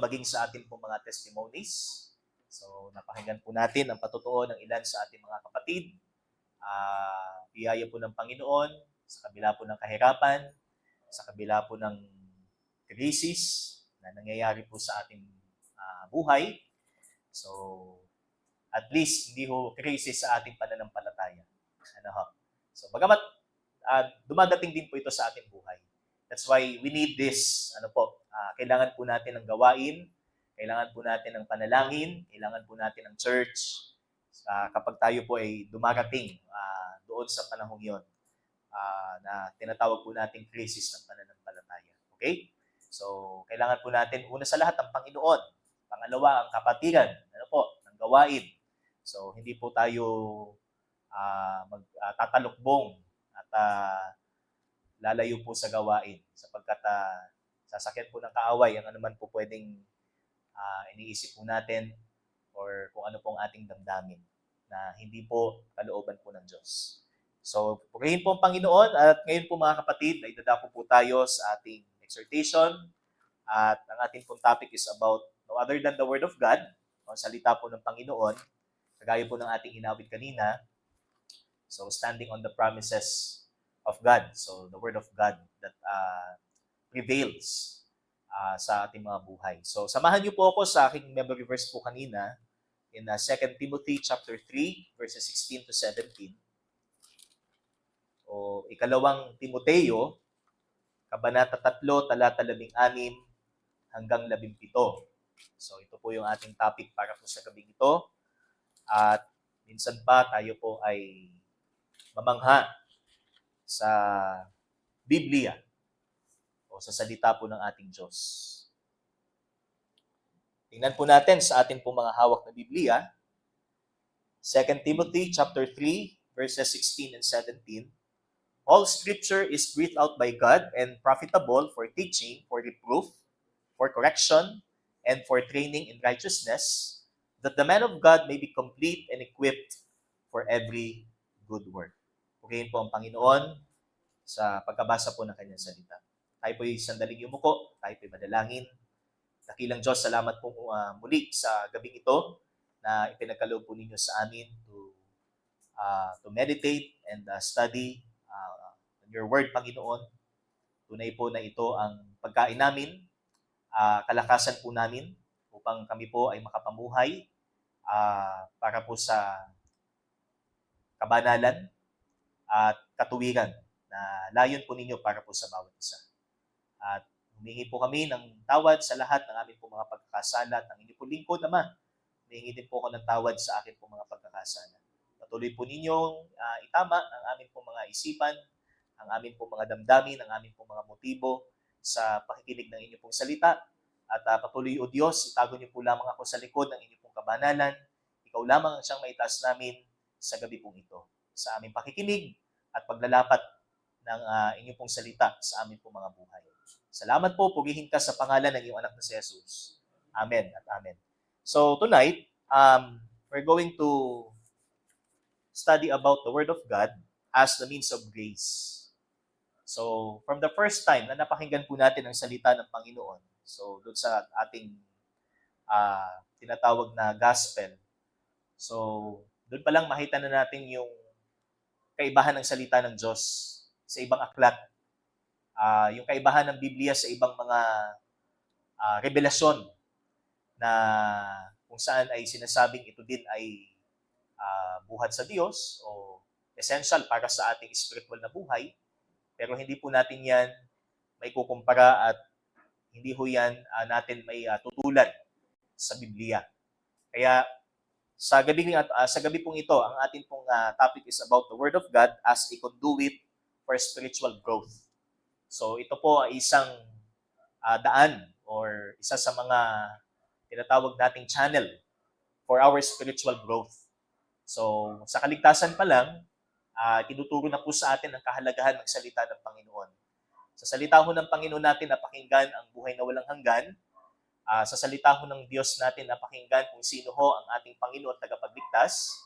maging sa ating po mga testimonies. So, napakinggan po natin ang patotoo ng ilan sa ating mga kapatid. Biyaya po ng Panginoon sa kabila po ng kahirapan, sa kabila po ng krisis na nangyayari po sa ating buhay. So, at least hindi ho krisis sa ating pananampalataya. Ano ho? So, bagamat dumadating din po ito sa ating buhay. That's why we need this, kailangan po natin ng gawain, kailangan po natin ng panalangin, kailangan po natin ng church kapag tayo po ay dumarating doon sa panahong yon na tinatawag po nating krisis ng pananampalataya. Okay? So, kailangan po natin, una sa lahat, ang Panginoon. Pangalawa, ang kapatiran, ng gawain. So, hindi po tayo tatalukbong at lalayo po sa gawain sapagkat sasakyan po ng kaaway ang anuman po pwedeng iniisip po natin or kung ano pong ating damdamin na hindi po kalooban po ng Diyos. So, purihin po ang Panginoon at ngayon po mga kapatid, ay dadako po tayo sa ating exhortation at ang ating pong topic is about no other than the Word of God, ang salita po ng Panginoon, kagaya po ng ating inawit kanina. So, standing on the promises of God. So, the Word of God that prevails sa ating mga buhay. So, samahan niyo po ako sa aking memory verse po kanina in 2 Timothy chapter 3, verses 16 to 17. O ikalawang Timoteo, kabanata 3, talata 16 hanggang 17. So, ito po yung ating topic para po sa gabing ito. At minsan pa tayo po ay mamangha sa Biblia o sa salita po ng ating Diyos. Tingnan po natin sa ating po mga hawak na Biblia. 2 Timothy chapter 3, verses 16 and 17. All scripture is breathed out by God and profitable for teaching, for reproof, for correction, and for training in righteousness, that the man of God may be complete and equipped for every good work. Purihin po ang Panginoon sa pagkabasa po ng kanyang salita. Tayo po'y sandaling yumuko, tayo po'y madalangin. Dakilang Diyos, salamat po muli sa gabing ito na ipinagkaloob po ninyo sa amin to meditate and study on your word, Panginoon. Tunay po na ito ang pagkain namin, kalakasan po namin upang kami po ay makapamuhay para po sa kabanalan at katuwiran na layon po ninyo para po sa bawat isa. At humingi po kami ng tawad sa lahat ng aming po mga pagkakasala at ang inyong po lingkod, Ama. Humingi din po ako ng tawad sa akin po mga pagkakasala. Patuloy po ninyong itama ang aming po mga isipan, ang aming po mga damdamin, ang aming po mga motibo sa pakikinig ng inyong pong salita. At patuloy, O Diyos, itago niyo po lamang ako sa likod ng inyong pong kabanalan. Ikaw lamang ang siyang maitaas namin sa gabi pong ito. Sa aming pakikinig at paglalapat ng inyong pong salita sa aming pong mga buhay. Salamat po, purihin ka sa pangalan ng iyong anak na si Jesus. Amen at amen. So tonight, we're going to study about the Word of God as the means of grace. So, from the first time na napakinggan po natin ang salita ng Panginoon, so doon sa ating tinatawag na gospel, so doon pa lang makita na natin yung kaibahan ng salita ng Diyos sa ibang aklat. Yung kaibahan ng Biblia sa ibang mga revelasyon na kung saan ay sinasabing ito din ay buhat sa Diyos o essential para sa ating spiritual na buhay. Pero hindi po natin yan may kukumpara at hindi ho yan natin may tutulan sa Biblia. Kaya sa gabi pong ito, ang ating pong topic is about the Word of God as a conduit for spiritual growth. So ito po ay isang daan or isa sa mga tinatawag nating channel for our spiritual growth. So sa kaligtasan pa lang, tinuturo na po sa atin ang kahalagahan ng salita ng Panginoon. Sa salita ho ng Panginoon natin na pakinggan ang buhay na walang hanggan. Sa salita ho ng Diyos natin na pakinggan kung sino ho ang ating Panginoon at tagapagligtas.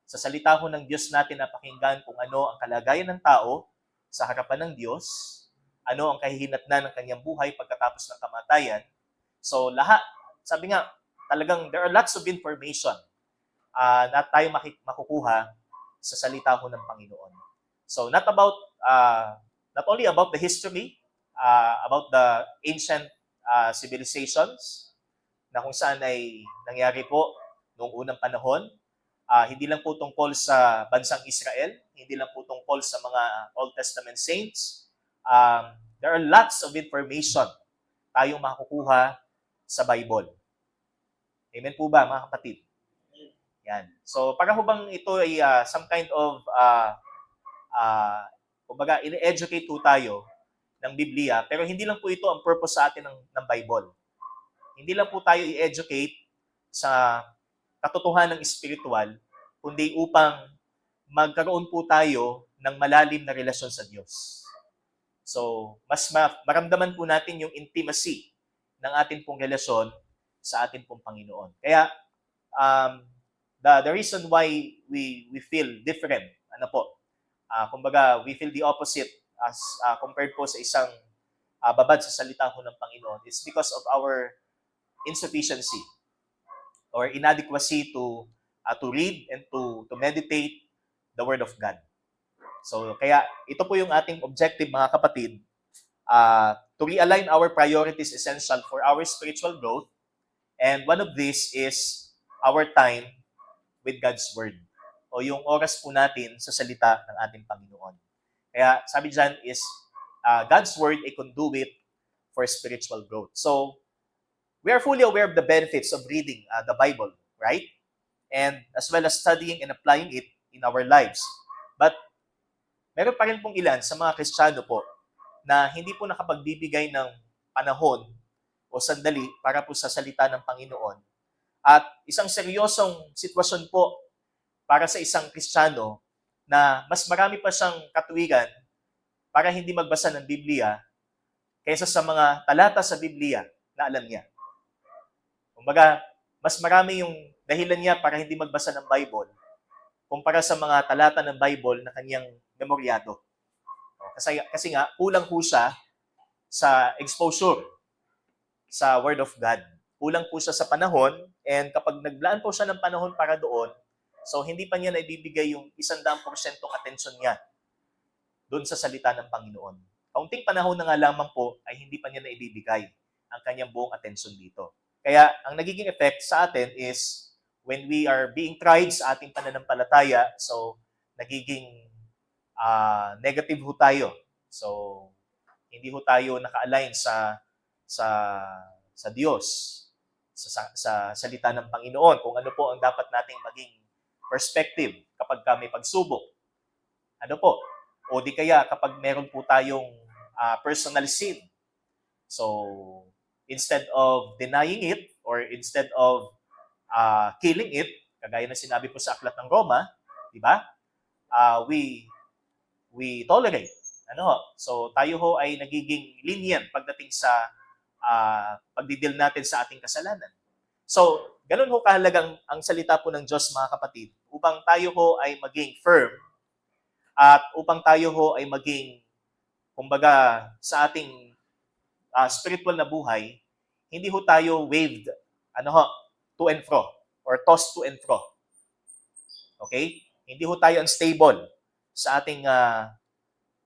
Sa salita ho ng Diyos natin na pakinggan kung ano ang kalagayan ng tao sa harapan ng Diyos, ano ang kahihinatnan ng kanyang buhay pagkatapos ng kamatayan. So lahat, sabi nga, talagang there are lots of information na tayo makukuha sa salita ho ng Panginoon. So not only about the history, about the ancient civilizations na kung saan ay nangyari po noong unang panahon, hindi lang po tungkol sa bansang Israel, hindi lang po tungkol sa mga Old Testament saints. There are lots of information tayong makukuha sa Bible. Amen po ba, mga kapatid? Yan. So, para ho bang ito ay some kind of, kumbaga, ini-educate po tayo ng Biblia, pero hindi lang po ito ang purpose sa atin ng Bible. Hindi lang po tayo i-educate sa katotohanan ng spiritual, kundi upang magkaroon po tayo ng malalim na relasyon sa Diyos. So, mas maramdaman po natin yung intimacy ng ating pong relasyon sa ating pong Panginoon. Kaya, the reason why we feel different, kumbaga, we feel the opposite as compared po sa isang babad sa salita ho ng Panginoon, is because of our insufficiency or inadequacy to read and to meditate the Word of God. So, kaya ito po yung ating objective, mga kapatid, to realign our priorities essential for our spiritual growth. And one of these is our time with God's Word, o yung oras po natin sa salita ng ating Panginoon. Kaya sabi dyan is, God's Word a conduit for spiritual growth. So, we are fully aware of the benefits of reading the Bible, right? And as well as studying and applying it in our lives. But, meron pa rin pong ilan sa mga Kristiyano po na hindi po nakapagbibigay ng panahon o sandali para po sa salita ng Panginoon. At isang seryosong sitwasyon po para sa isang Kristiyano na mas marami pa siyang katuwigan para hindi magbasa ng Biblia kaysa sa mga talata sa Biblia na alam niya. Kumbaga, mas marami yung dahilan niya para hindi magbasa ng Bible kumpara sa mga talata ng Bible na kanyang memoryado. Kasi nga, kulang po siya sa exposure sa Word of God. Kulang po siya sa panahon, and kapag naglaan po siya ng panahon para doon, so hindi pa niya naibibigay yung 100% atensyon niya doon sa salita ng Panginoon. Kaunting panahon na nga lamang po ay hindi pa niya naibibigay ang kanyang buong atensyon dito. Kaya ang nagiging effect sa atin is when we are being tried sa ating pananampalataya, so nagiging negative ho tayo. So hindi ho tayo naka-align sa Diyos, sa salita ng Panginoon, kung ano po ang dapat nating maging perspective kapag may pagsubok. Ano po? O di kaya kapag meron po tayong personal sin. So, instead of denying it or instead of killing it, kagaya na sinabi po sa Aklat ng Roma, di ba? We tolerate. So, tayo ho ay nagiging lenient pagdating sa pagdidil natin sa ating kasalanan. So, ganun ho kahalagang ang salita po ng Diyos, mga kapatid, upang tayo ho ay maging firm at upang tayo ho ay maging, kumbaga, sa ating spiritual na buhay, hindi ho tayo waved, to and fro, or tossed to and fro. Okay? Hindi ho tayo unstable sa ating,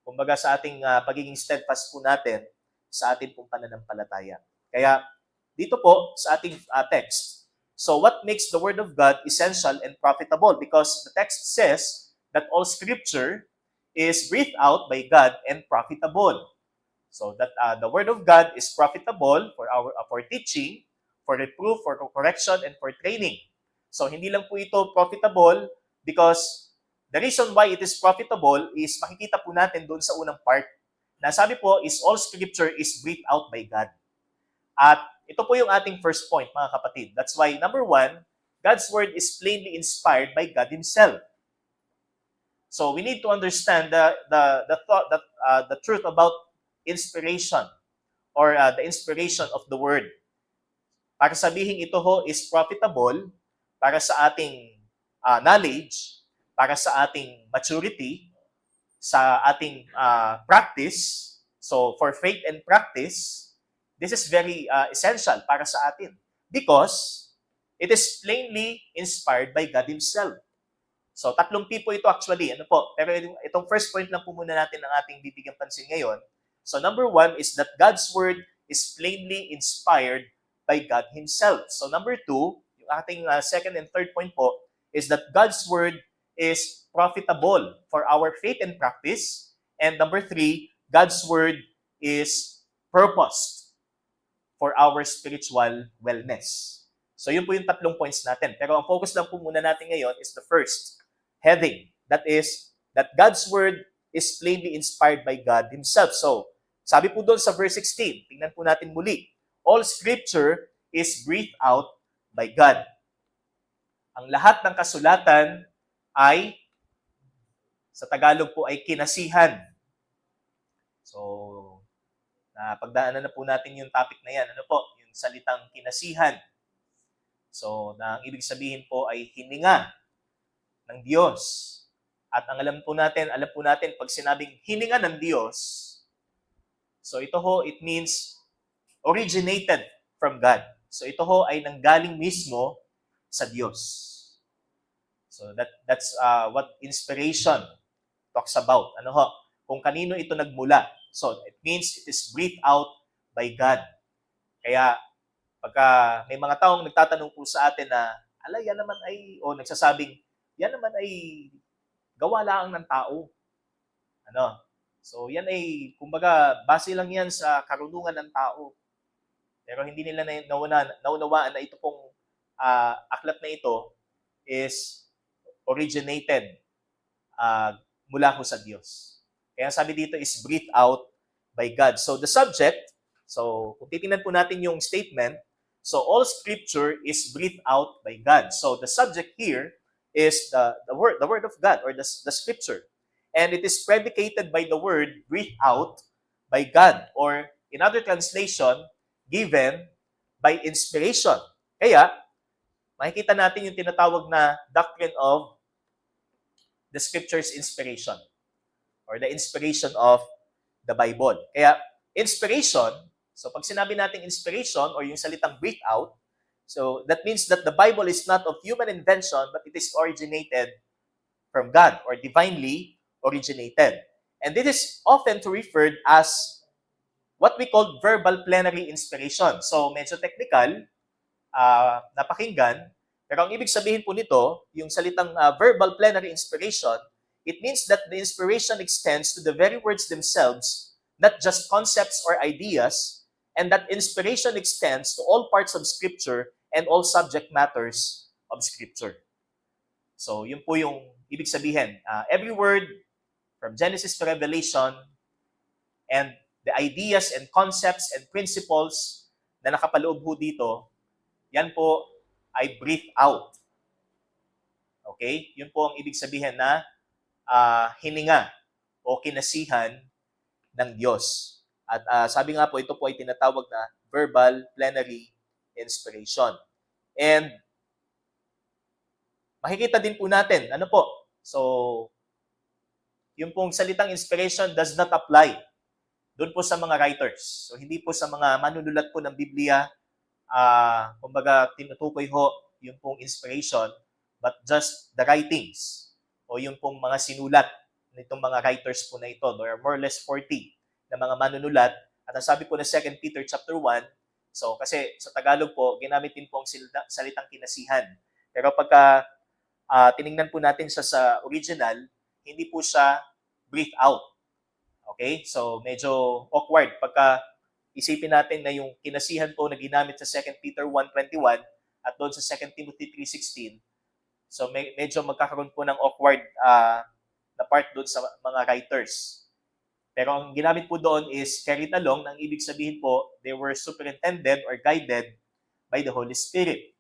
kumbaga, sa ating pagiging steadfast po natin sa ating pong pananampalataya. Kaya, dito po sa ating text, so what makes the Word of God essential and profitable? Because the text says that all Scripture is breathed out by God and profitable. So that the Word of God is profitable for teaching, for reproof, for correction, and for training. So hindi lang po ito profitable because the reason why it is profitable is makikita po natin doon sa unang part na sabi po is all Scripture is breathed out by God. At ito po yung ating first point, mga kapatid. That's why, number 1, God's Word is plainly inspired by God Himself. So we need to understand the truth about inspiration or the inspiration of the Word. Para sabihin ito ho is profitable para sa ating knowledge, para sa ating maturity, sa ating practice. So for faith and practice, This is very essential para sa atin because it is plainly inspired by God Himself. So, tatlong tipo ito actually. Ano po? Pero itong first point lang po muna natin ang ating bibigyan pansin ngayon. So, number one is that God's Word is plainly inspired by God Himself. So, number two, yung ating second and third point po, is that God's Word is profitable for our faith and practice. And number three, God's Word is purposed for our spiritual wellness. So, yun po yung tatlong points natin. Pero ang focus lang po muna natin ngayon is the first heading. That is, that God's Word is plainly inspired by God Himself. So, sabi po doon sa verse 16, tingnan po natin muli. All Scripture is breathed out by God. Ang lahat ng kasulatan ay, sa Tagalog po, ay kinasihan. So, pagdaanan na po natin yung topic na yan. Ano po? Yung salitang kinasihan. So, ang ibig sabihin po ay hininga ng Diyos. At ang alam po natin, pag sinabing hininga ng Diyos, so ito ho, it means originated from God. So ito ho ay nanggaling mismo sa Diyos. So that's what inspiration talks about. Ano ho? Kung kanino ito nagmula. So it means it is breathed out by God. Kaya pagka may mga taong nagtatanong po sa atin na, yan naman ay, o nagsasabing, yan naman ay gawa lang ng tao. Ano? So, yan ay, kumbaga, base lang yan sa karunungan ng tao. Pero hindi nila naunawaan na ito pong aklat na ito is originated mula ho sa Diyos. Kaya sabi dito is breathed out by God. So, the subject, so, kung titingnan po natin yung statement, so, all Scripture is breathed out by God. So, the subject here is the word of God or the Scripture. And it is predicated by the word breathed out by God or in other translation, given by inspiration. Kaya, makikita natin yung tinatawag na doctrine of the Scripture's inspiration or the inspiration of the Bible. Kaya, inspiration, so pag sinabi natin inspiration or yung salitang breathed out, so that means that the Bible is not of human invention, but it is originated from God or divinely originated. And this is often referred as what we call verbal plenary inspiration. So medyo technical, napakinggan, pero ang ibig sabihin po nito, yung salitang verbal plenary inspiration, it means that the inspiration extends to the very words themselves, not just concepts or ideas, and that inspiration extends to all parts of Scripture and all subject matters of Scripture. So, yun po yung ibig sabihin. Every word from Genesis to Revelation and the ideas and concepts and principles na nakapaloob po dito, yan po ay breathed out. Okay? Yun po ang ibig sabihin na hininga o kinasihan ng Diyos. At sabi nga po, ito po ay tinatawag na verbal plenary inspiration. And makikita din po natin, ano po? So, yung pong salitang inspiration does not apply doon po sa mga writers. So, hindi po sa mga manunulat po ng Biblia, kumbaga tinutukoy ho yung pong inspiration, but just the writings o yung pong mga sinulat nitong mga writers po na ito. There are more or less 40 na mga manunulat. At ang sabi po na 2 Peter chapter 1, so kasi sa Tagalog po, ginamit din po ang salitang kinasihan. Pero pagka tiningnan po natin siya sa original, hindi po siya breathed out. Okay? So medyo awkward pagka isipin natin na yung kinasihan po na ginamit sa 2 Peter 1:21 at doon sa 2 Timothy 3:16. So medyo magkakaroon po ng awkward na part doon sa mga writers. Pero ang ginamit po doon is carried along, ang ibig sabihin po, they were superintended or guided by the Holy Spirit.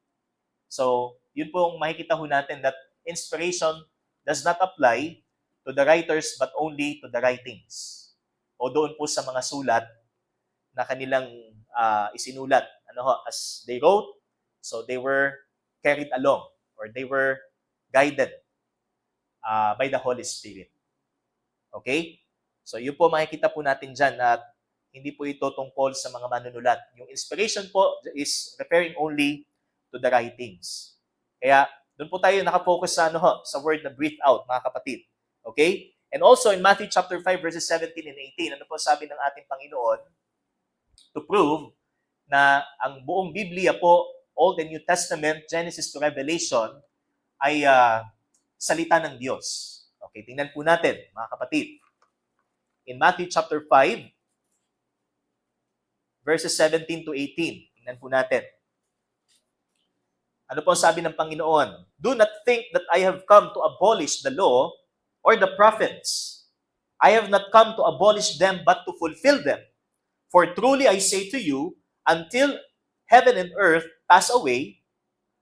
So, yun po ang makikita ho natin that inspiration does not apply to the writers but only to the writings. O doon po sa mga sulat na kanilang isinulat. As they wrote, so they were carried along or they were guided by the Holy Spirit. Okay? So, yun po makikita po natin dyan at hindi po ito tungkol sa mga manunulat. Yung inspiration po is referring only to the writings. Kaya doon po tayo nakafocus sa sa word na breathe out, mga kapatid. Okay? And also in Matthew chapter 5 verses 17 and 18, ano po sabi ng ating Panginoon? To prove na ang buong Biblia po, Old and New Testament, Genesis to Revelation, ay salita ng Diyos. Okay, tingnan po natin, mga kapatid. In Matthew chapter 5, verses 17 to 18, tingnan po natin. Ano po ang sabi ng Panginoon? Do not think that I have come to abolish the law or the prophets. I have not come to abolish them but to fulfill them. For truly I say to you, until heaven and earth pass away,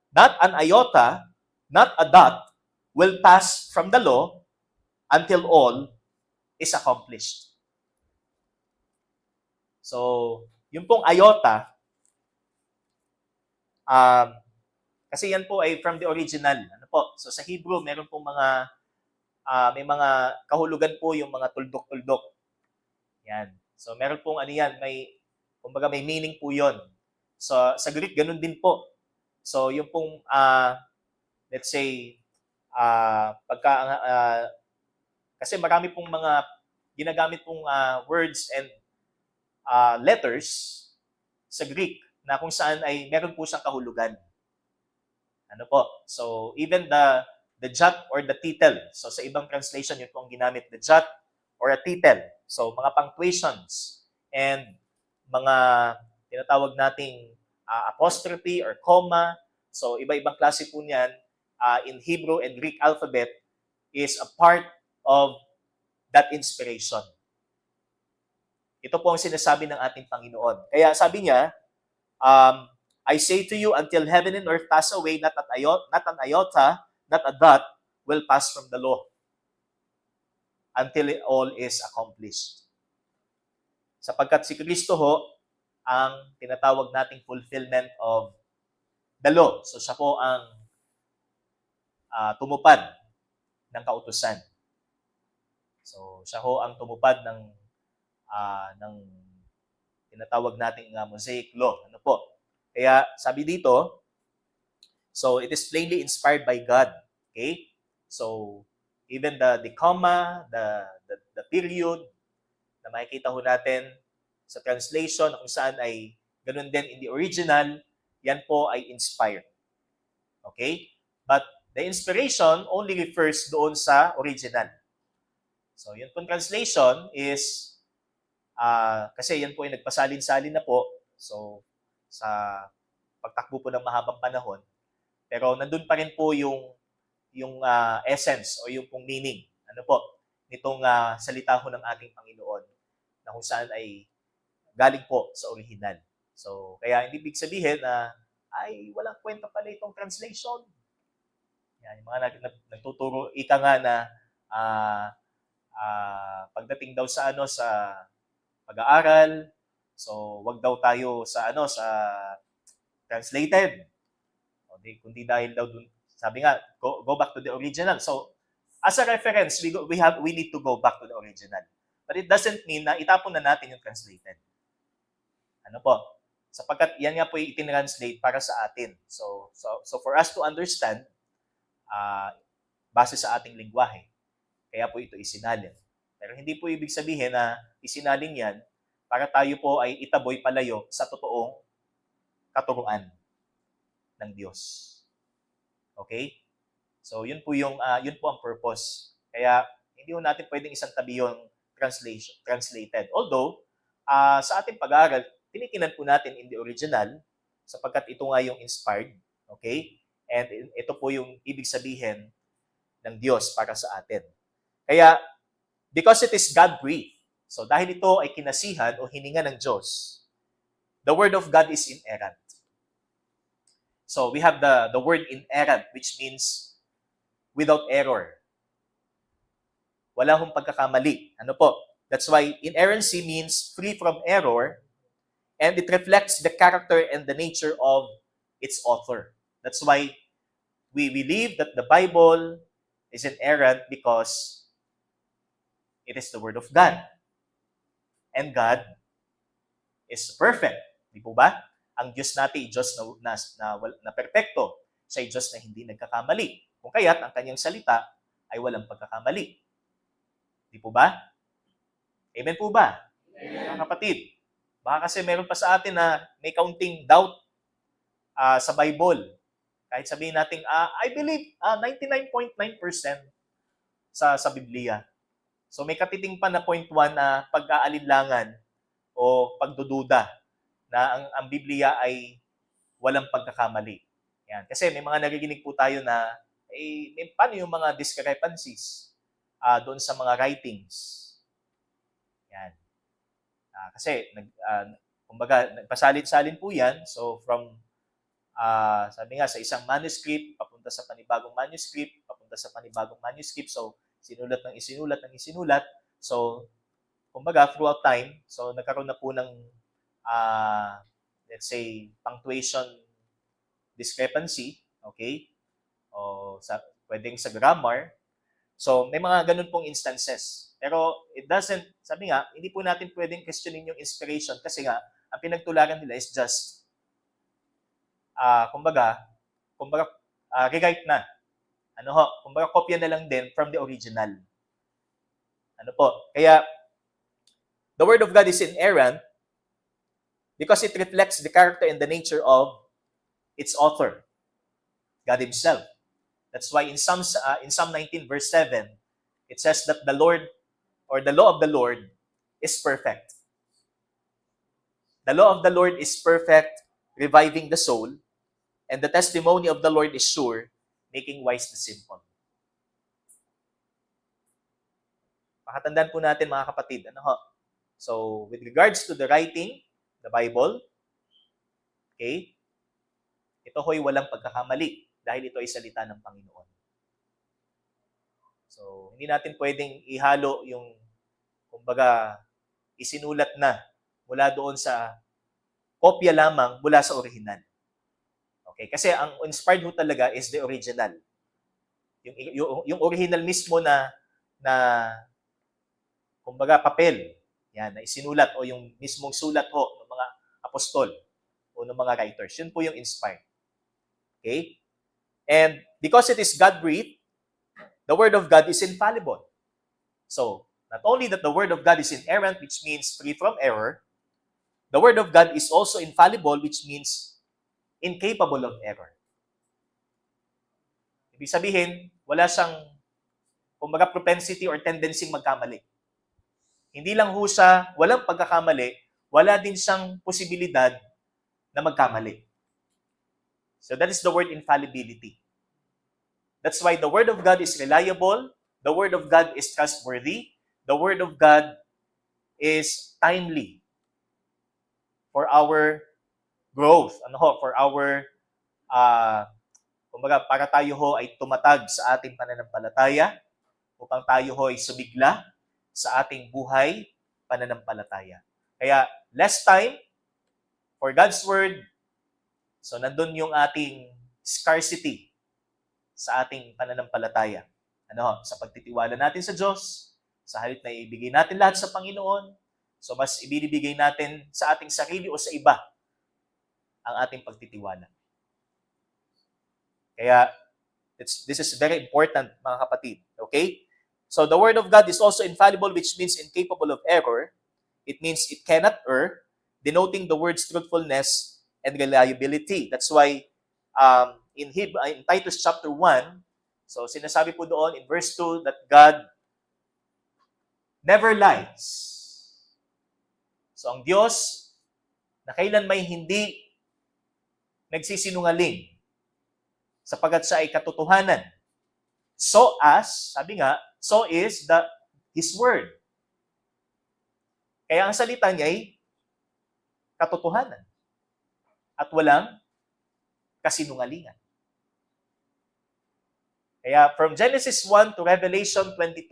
not an iota, not a dot, will pass from the law until all is accomplished. So, yung pong iota, kasi yan po ay from the original. Ano po? So, sa Hebrew, meron pong mga, may mga kahulugan po yung mga tuldok-tuldok. Yan. So, meron pong yan, kumbaga may meaning po yon. So, sa Greek, ganun din po. So, yung pong, let's say, kasi marami pong mga ginagamit pong words and letters sa Greek na kung saan ay meron po siyang kahulugan. Ano po? So, even the jot or the tittle. So, sa ibang translation, yun po ang ginamit, the jot or a tittle. So, mga punctuations and mga tinatawag nating apostrophe or comma. So, iba-ibang klase po niyan in Hebrew and Greek alphabet is a part of that inspiration. Ito po ang sinasabi ng ating Panginoon. Kaya sabi niya, I say to you, until heaven and earth pass away, not an iota, not a dot, will pass from the law until it all is accomplished. Sapagkat si Kristo ho, ang tinatawag nating fulfillment of the law. So siya po ang tumupad ng kautusan. So siya ho ang tumupad ng tinatawag nating Mosaic Law. Ano po? Kaya sabi dito, so it is plainly inspired by God. Okay? So even the comma, the period na makikita ho natin sa translation kung saan ay ganun din in the original, yan po ay inspired. Okay? But the inspiration only refers doon sa original. So yun pong translation is kasi yan po ay nagpasalin-salin na po. So, sa pagtakbo po ng mahabang panahon. Pero nandun pa rin po yung essence o yung pong meaning. Ano po? Nitong salita ho ng ating Panginoon na kung saan ay galing po sa original. So, kaya hindi ibig sabihin na ay walang kwenta pala itong translation. Yan, yung mga nagtuturo, ika nga na pagdating daw sa sa pag-aaral, so wag daw tayo sa sa translated. Kundi dahil daw dun, sabi nga, go back to the original. So as a reference, we need to go back to the original. But it doesn't mean na itapon na natin yung translated. Ano po? Sapagkat yan nga po yung itinranslate para sa atin. So for us to understand, base sa ating lingwahe, kaya po ito isinalin. Pero hindi po ibig sabihin na isinalin yan para tayo po ay itaboy palayo sa totoong katuruan ng Diyos. Okay? So, yun po ang purpose. Kaya, hindi po natin pwedeng isang tabi yung translated. Although, sa ating pag-aaral, tinitingnan po natin in the original sapagkat ito nga yung inspired. Okay? And ito po yung ibig sabihin ng Diyos para sa atin. Kaya, because it is God-breathed, so dahil ito ay kinasihan o hininga ng Diyos, the Word of God is inerrant. So we have the word inerrant, which means without error. Wala hong pagkakamali. Ano po? That's why inerrancy means free from error, and it reflects the character and the nature of its author. That's why we believe that the Bible is inerrant because it is the Word of God. And God is perfect. Di po ba? Ang Diyos natin, Diyos na perpekto. Siya ay Diyos na hindi nagkakamali. Kung kaya't ang kanyang salita ay walang pagkakamali. Di po ba? Amen po ba? Mga kapatid, baka kasi meron pa sa atin na may kaunting doubt sa Bible. Kahit sabihin natin, I believe 99.9% sa Biblia. So may katiting pa na point 1 na pag-aalinlangan o pagdududa na ang Biblia ay walang pagkakamali. Yan. Kasi may mga narinig po tayo na paano yung mga discrepancies doon sa mga writings. Yan. Kasi kumbaga nagpasalin-salin po yan. So from sabi nga sa isang manuscript papunta sa panibagong manuscript, papunta sa panibagong manuscript. So sinulat ng isinulat. So kumbaga throughout time, so nagkaroon na po ng let's say punctuation discrepancy, okay? O pwedeng sa grammar. So may mga ganun pong instances. Pero it doesn't, sabi nga, hindi po natin pwedeng questionin yung inspiration kasi nga, ang pinagtularan nila is just, kumbaga, rewrite na. Kumbaga, kopya na lang din from the original. Ano po? Kaya, the Word of God is inerrant because it reflects the character and the nature of its author, God Himself. That's why in Psalm 19 verse 7, it says that the Lord or the law of the Lord is perfect. The law of the Lord is perfect, reviving the soul, and the testimony of the Lord is sure, making wise the simple. Pakatandaan po natin mga kapatid. So, with regards to the writing, the Bible, okay, ito ho'y walang pagkakamali dahil ito ay salita ng Panginoon. So, hindi natin pwedeng ihalo yung, kumbaga, isinulat na mula doon sa kopya lamang mula sa original. Okay? Kasi ang inspired ho talaga is the original. Yung original mismo na kumbaga, papel, yan, na isinulat o yung mismong sulat ho ng mga apostol o ng mga writers. Yun po yung inspired. Okay? And because it is God-breathed, the Word of God is infallible. So, not only that the Word of God is inerrant, which means free from error, the Word of God is also infallible, which means incapable of error. Ibig sabihin, wala siyang, kumbaga, propensity or tendency magkamali. Hindi lang ho siya, walang pagkakamali, wala din siyang posibilidad na magkamali. So that is the word infallibility. That's why the Word of God is reliable, the Word of God is trustworthy, the Word of God is timely for our growth, for our, kumbaga, para tayo ho ay tumatag sa ating pananampalataya, upang tayo ho ay sumigla sa ating buhay pananampalataya. Kaya, less time for God's Word, so nandun yung ating scarcity sa ating pananampalataya. Sa pagtitiwala natin sa Diyos, sa halip na ibigay natin lahat sa Panginoon, so mas ibinibigay natin sa ating sarili o sa iba ang ating pagtitiwala. Kaya, this is very important, mga kapatid. Okay? So, the Word of God is also infallible, which means incapable of error. It means it cannot err, denoting the word's truthfulness and reliability. That's why, in Titus chapter 1, so sinasabi po doon in verse 2 that God never lies. So, ang Diyos na kailan may hindi nagsisinungaling sapagkat siya ay katotohanan. So sabi nga, so is His Word. Kaya ang salita niya ay katotohanan at walang kasinungalingan. Kaya from Genesis 1 to Revelation 22,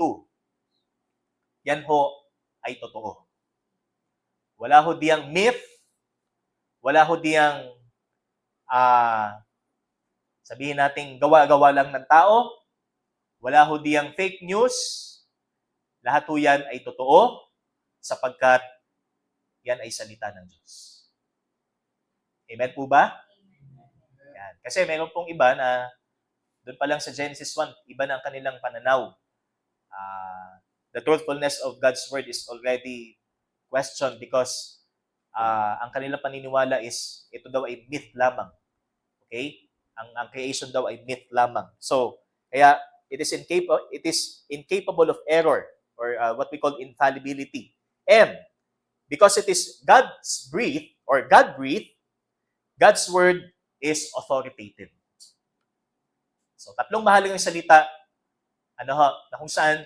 yan ho ay totoo. Wala ho diyang myth, wala ho diyang sabihin natin gawa-gawa lang ng tao, wala ho diyang fake news, lahat ho yan ay totoo sapagkat yan ay salita ng Diyos. Amen po ba? Yan. Kasi meron pong iba na doon pa lang sa Genesis 1, iba na ang kanilang pananaw. The truthfulness of God's word is already questioned because ang kanilang paniniwala is ito daw ay myth lamang. Okay? Ang creation daw ay myth lamang. So, kaya it is incapable of error or what we call infallibility. And because it is God's breathed or God breathed, God's word is authoritative. So, tatlong mahalagang salita na kung saan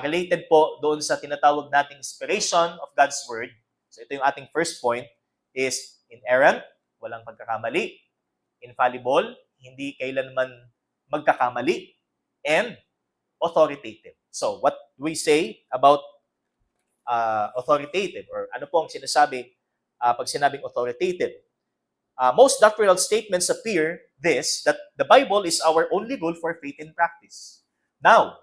related po doon sa tinatawag nating inspiration of God's word. So, ito yung ating first point is inerrant, walang pagkakamali, infallible, hindi kailanman magkakamali, and authoritative. So, what we say about authoritative or ano po ang sinasabi pag sinabing authoritative? Most doctrinal statements appear that the Bible is our only rule for faith and practice. Now,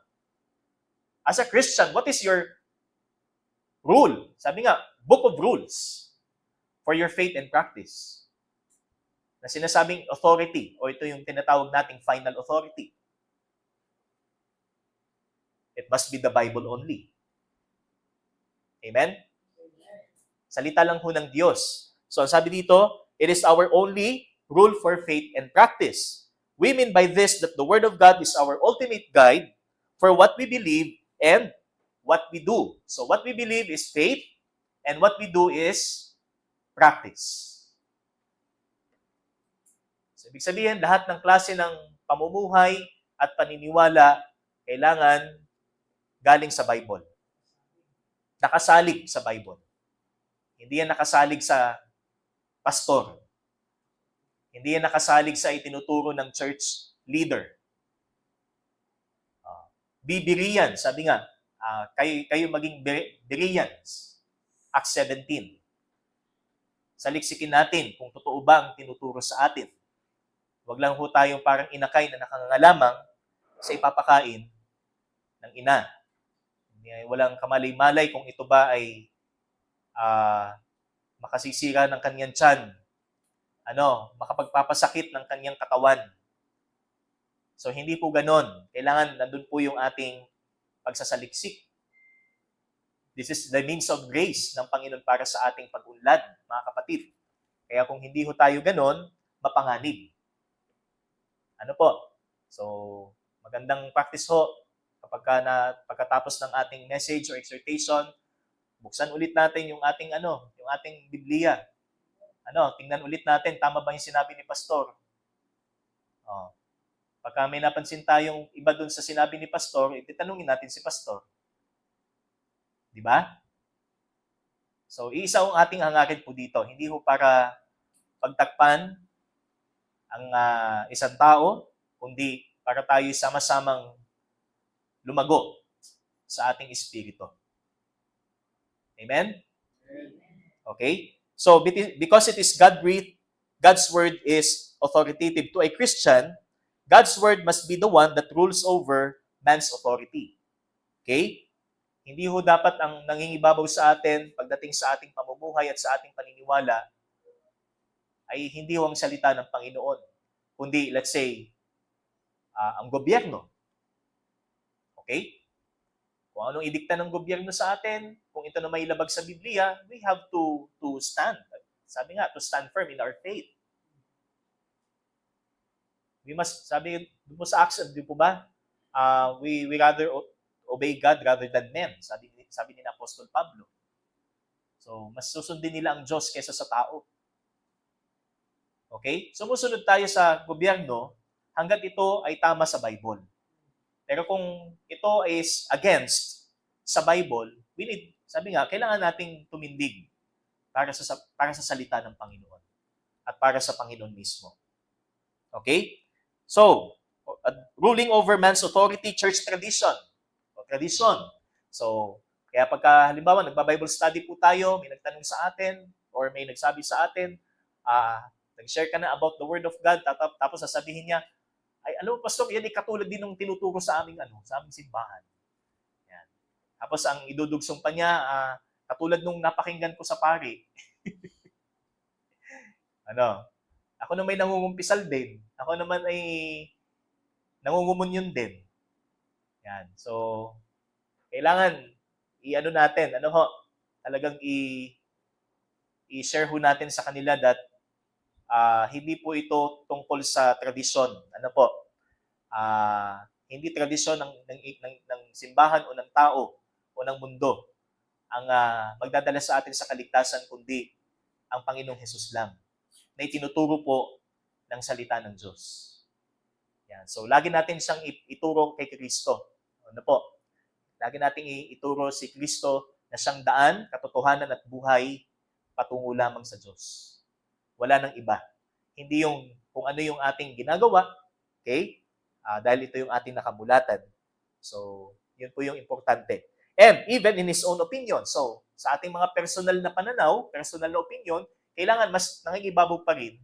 as a Christian, what is your rule? Sabi nga, book of rules for your faith and practice. Na sinasabing authority, o ito yung tinatawag nating final authority. It must be the Bible only. Amen? Salita lang ho ng Diyos. So, sabi dito, it is our only rule for faith and practice. We mean by this that the Word of God is our ultimate guide for what we believe and what we do. So, what we believe is faith, and what we do is practice. So, ibig sabihin, lahat ng klase ng pamumuhay at paniniwala kailangan galing sa Bible. Nakasalig sa Bible. Hindi yan nakasalig sa pastor. Hindi yan nakasalig sa itinuturo ng church leader. Be Berean, sabi nga, kayo maging Bereans. Acts 17. Saliksikin natin kung totoo ba ang tinuturo sa atin. Huwag lang ho tayong parang inakay na nakangangalamang sa ipapakain ng ina. Walang kamalay-malay kung ito ba ay makasisira ng kanyang tiyan, makapagpapasakit ng kanyang katawan. So, hindi po ganon. Kailangan nandun po yung ating pagsasaliksik. This is the means of grace ng Panginoon para sa ating pag-unlad, mga kapatid. Kaya kung hindi ho tayo ganon, mapanganib. Ano po? So, magandang practice ho kapag pagkatapos ng ating message or exhortation, buksan ulit natin yung ating yung ating Biblia. Tingnan ulit natin tama ba yung sinabi ni pastor. Pagka may napansin tayong iba dun sa sinabi ni pastor, ititanungin natin si pastor. Di ba? So, iisa ang ating hangarin po dito. Hindi ho para pagtakpan ang isang tao, kundi para tayo sama-samang lumago sa ating espiritu. Amen? Okay? So, because it is God-breathed, God's word is authoritative to a Christian, God's word must be the one that rules over man's authority. Okay? Hindi ho dapat ang nangingibabaw sa atin pagdating sa ating pamumuhay at sa ating paniniwala ay hindi ho ang salita ng Panginoon. Kundi, let's say, ang gobyerno. Okay? Kung anong idikta ng gobyerno sa atin, kung ito na may labag sa Biblia, we have to stand. Sabi nga, to stand firm in our faith. We must, sabi mo sa Acts, di po ba? We rather obey God rather than men. Sabi ni Apostol Pablo. So, mas susundin nila ang Diyos kaysa sa tao. Okay? Sumusunod tayo sa gobyerno hanggat ito ay tama sa Bible. Pero kung ito is against sa Bible, sabi nga, kailangan nating tumindig para sa salita ng Panginoon at para sa Panginoon mismo. Okay? So, ruling over man's authority, church tradition. Tradition. So, kaya pagka halimbawa nagba-Bible study po tayo, may nagtanong sa atin or may nagsabi sa atin, nag-share ka na about the Word of God, tapos sasabihin niya, ay, alam mo, Pastor, yan ay katulad din ng tinuturo sa aming simbahan. Yan. Tapos ang idudugsong pa niya, Katulad nung napakinggan ko sa pari. Ako naman ay nangungumpisal din. Ako naman ay nangungumunyon din. Yan. So, kailangan natin, talagang i-share ho natin sa kanila that hindi po ito tungkol sa tradisyon. Hindi tradisyon ng simbahan o ng tao o ng mundo ang magdadala sa atin sa kaligtasan, kundi ang Panginoong Hesus lang na itinuturo po ng salita ng Diyos. Yan. So, lagi natin siyang ituro kay Kristo. Lagi nating ituro si Kristo na siyang daan, katotohanan at buhay patungo lamang sa Diyos. Wala nang iba. Hindi yung kung ano yung ating ginagawa, okay? Dahil ito yung ating nakabulatan. So, yun po yung importante. And even in his own opinion. So, sa ating mga personal na pananaw, personal na opinion, kailangan mas nangingibabaw pa rin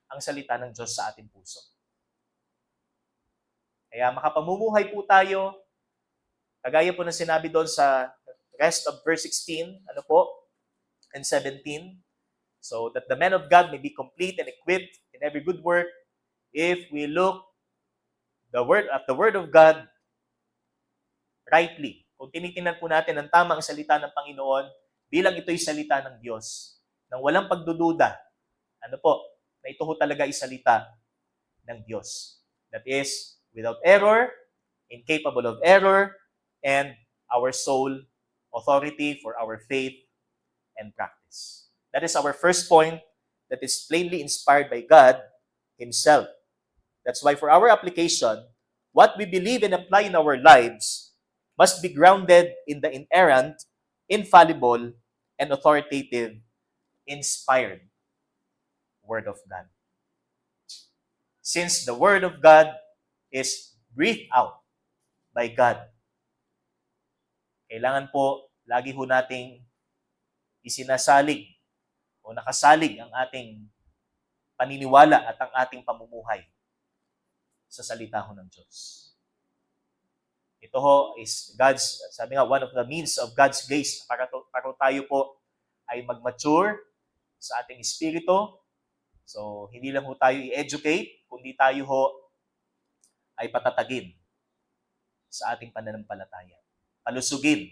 ang salita ng Diyos sa ating puso. Kaya makapamumuhay po tayo, kagaya po ng sinabi doon sa rest of verse 16, and 17, so that the man of God may be complete and equipped in every good work, if we look at the word of God rightly. Kung tinitingnan po natin ang tamang salita ng Panginoon, bilang ito'y salita ng Diyos, nang walang pagdududa, na ito ho talaga ay salita ng Diyos. That is, without error, incapable of error, and our sole authority for our faith and practice. That is our first point, that is plainly inspired by God Himself. That's why for our application, what we believe and apply in our lives must be grounded in the inerrant, infallible, and authoritative, inspired Word of God. Since the Word of God is breathed out by God, kailangan po lagi ho nating isinasalig o nakasalig ang ating paniniwala at ang ating pamumuhay sa salita ho ng Diyos. Ito ho is one of the means of God's grace para tayo po ay mag-mature sa ating espiritu. So, hindi lang ho tayo i-educate, kundi tayo ho ay patatagin sa ating pananampalataya. Palusugin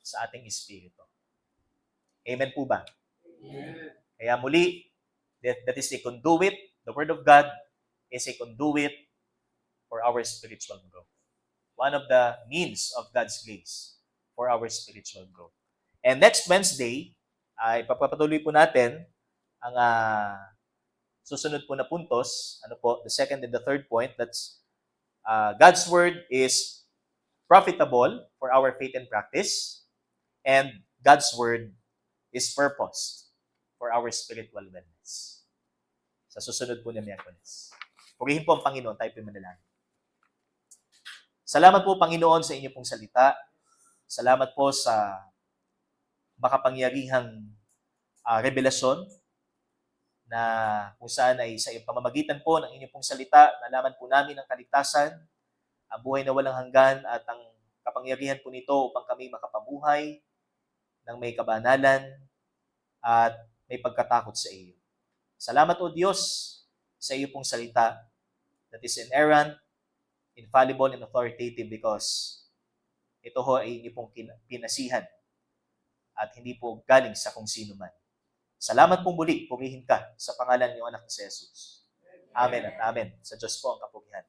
sa ating espiritu. Amen po ba? Amen. Kaya muli, that is a conduit. The Word of God is a conduit for our spiritual growth. One of the means of God's grace for our spiritual growth. And next Wednesday, ay papatuloy po natin ang susunod po na puntos. The second and the third point, that's God's Word is profitable for our faith and practice, and God's Word is purposed for our spiritual wellness. Sa susunod po na Miyerkules. Purihin po ang Panginoon, tayo po manalangin. Salamat po, Panginoon, sa inyo pong salita. Salamat po sa makapangyarihang revelasyon na kung saan ay sa pamamagitan po ng inyong pong salita, nalaman po namin ang kaligtasan, ang buhay na walang hanggan at ang kapangyarihan po nito upang kami makapabuhay ng may kabanalan at may pagkatakot sa iyo. Salamat o Diyos sa iyo pong salita that is inerrant, infallible, and authoritative because ito ho ay inyo pong pinasihan at hindi po galing sa kung sino man. Salamat pong muli, purihin ka sa pangalan ni anak ni Jesus. Amen at amen. Sa Diyos po ang kapurihan.